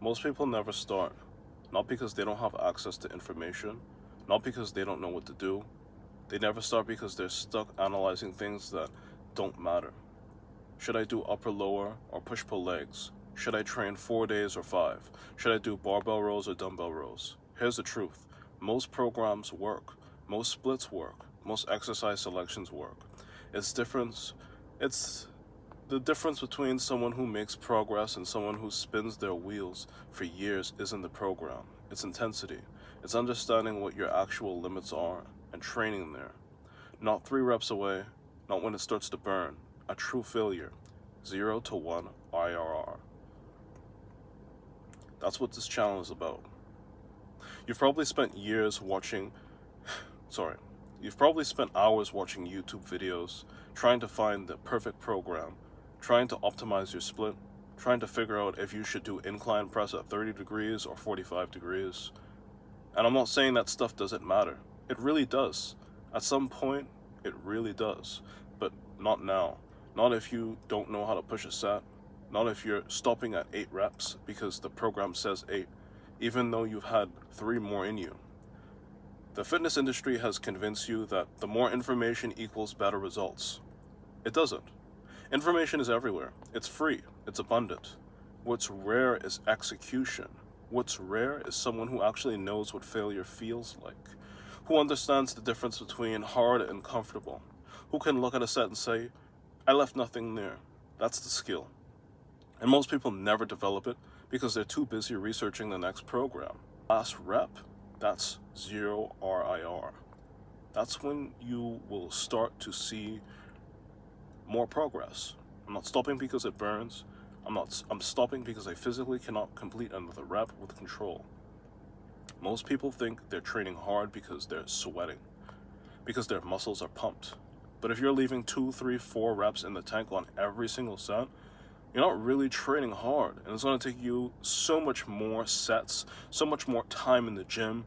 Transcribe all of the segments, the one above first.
Most people never start, not because they don't have access to information, not because they don't know what to do. They never start because they're stuck analyzing things that don't matter. Should I do upper lower or push pull legs? Should I train 4 days or 5? Should I do barbell rows or dumbbell rows? Here's the truth. Most programs work. Most splits work. Most exercise selections work. It's the difference between someone who makes progress and someone who spins their wheels for years isn't the program. It's intensity. It's understanding what your actual limits are and training there. Not 3 reps away, not when it starts to burn. A true failure. 0 to 1 IRR. That's what this channel is about. You've probably spent hours watching YouTube videos, trying to find the perfect program, trying to optimize your split, trying to figure out if you should do incline press at 30 degrees or 45 degrees. And I'm not saying that stuff doesn't matter. It really does. At some point, it really does. But not now. Not if you don't know how to push a set. Not if you're stopping at 8 reps because the program says 8, even though you've had 3 more in you. The fitness industry has convinced you that the more information equals better results. It doesn't. Information is everywhere. It's free. It's abundant. What's rare is execution. What's rare is someone who actually knows what failure feels like, who understands the difference between hard and comfortable, who can look at a set and say, I left nothing there. That's the skill. And most people never develop it because they're too busy researching the next program. Last rep, that's 0 RIR. That's when you will start to see more progress. I'm not stopping because it burns. I'm stopping because I physically cannot complete another rep with control. Most people think they're training hard because they're sweating, because their muscles are pumped. But if you're leaving 2, 3, 4 reps in the tank on every single set, you're not really training hard, and it's going to take you so much more sets, so much more time in the gym,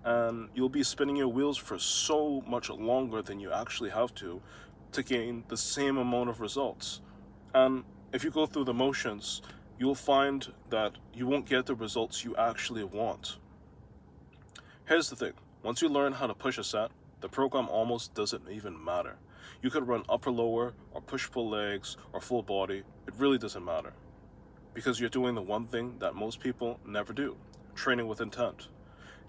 and you'll be spinning your wheels for so much longer than you actually have to gain the same amount of results. And if you go through the motions, you'll find that you won't get the results you actually want. Here's the thing. Once you learn how to push a set, the program almost doesn't even matter. You could run upper lower or push pull legs or full body. It really doesn't matter. Because you're doing the one thing that most people never do. Training with intent.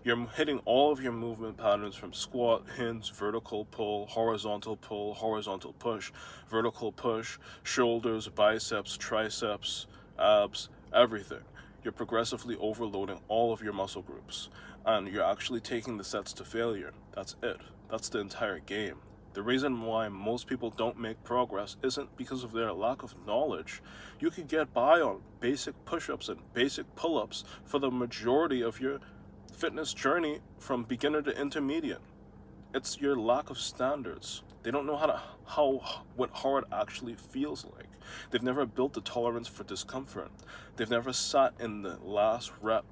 You're hitting all of your movement patterns from squat, hinge, vertical pull, horizontal push, vertical push, shoulders, biceps, triceps, abs, everything. You're progressively overloading all of your muscle groups. And you're actually taking the sets to failure. That's it. That's the entire game. The reason why most people don't make progress isn't because of their lack of knowledge. You can get by on basic push-ups and basic pull-ups for the majority of your fitness journey from beginner to intermediate. It's your lack of standards. They don't know what hard actually feels like. They've never built the tolerance for discomfort. They've never sat in the last rep,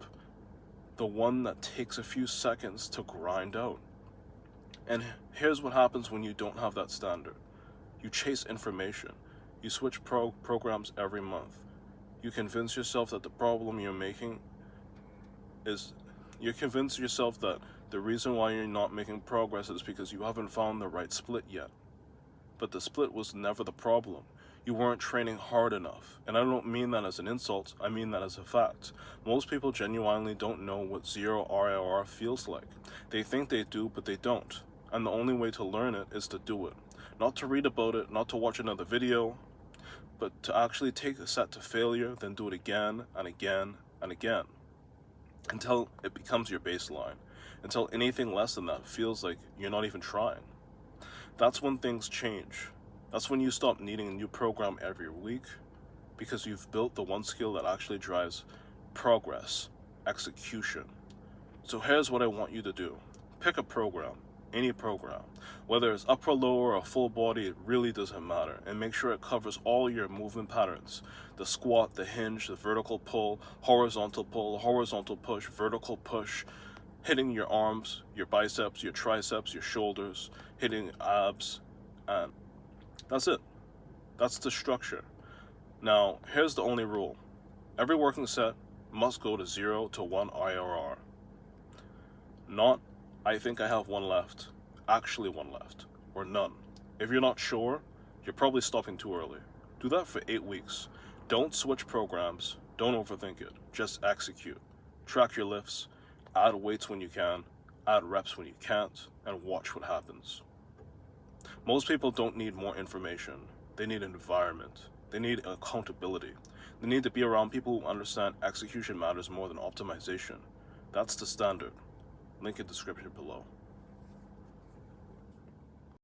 the one that takes a few seconds to grind out. And here's what happens when you don't have that standard. You chase information. You switch programs every month. You convince yourself that the problem you're making is, you convince yourself that the reason why you're not making progress is because you haven't found the right split yet. But the split was never the problem. You weren't training hard enough. And I don't mean that as an insult, I mean that as a fact. Most people genuinely don't know what 0 RIR feels like. They think they do, but they don't. And the only way to learn it is to do it. Not to read about it, not to watch another video, but to actually take a set to failure, then do it again and again and again, until it becomes your baseline, until anything less than that feels like you're not even trying. That's when things change. That's when you stop needing a new program every week, because you've built the one skill that actually drives progress, execution. So here's what I want you to do. Pick a program, any program. Whether it's upper, lower, or full body, it really doesn't matter. And make sure it covers all your movement patterns. The squat, the hinge, the vertical pull, horizontal push, vertical push, hitting your arms, your biceps, your triceps, your shoulders, hitting abs, and that's it. That's the structure. Now, here's the only rule. Every working set must go to 0 to 1 IRR. Not, I think I have one left, actually one left, or none. If you're not sure, you're probably stopping too early. Do that for 8 weeks. Don't switch programs, don't overthink it, just execute. Track your lifts, add weights when you can, add reps when you can't, and watch what happens. Most people don't need more information, they need an environment. They need accountability. They need to be around people who understand execution matters more than optimization. That's the standard. Link in description below.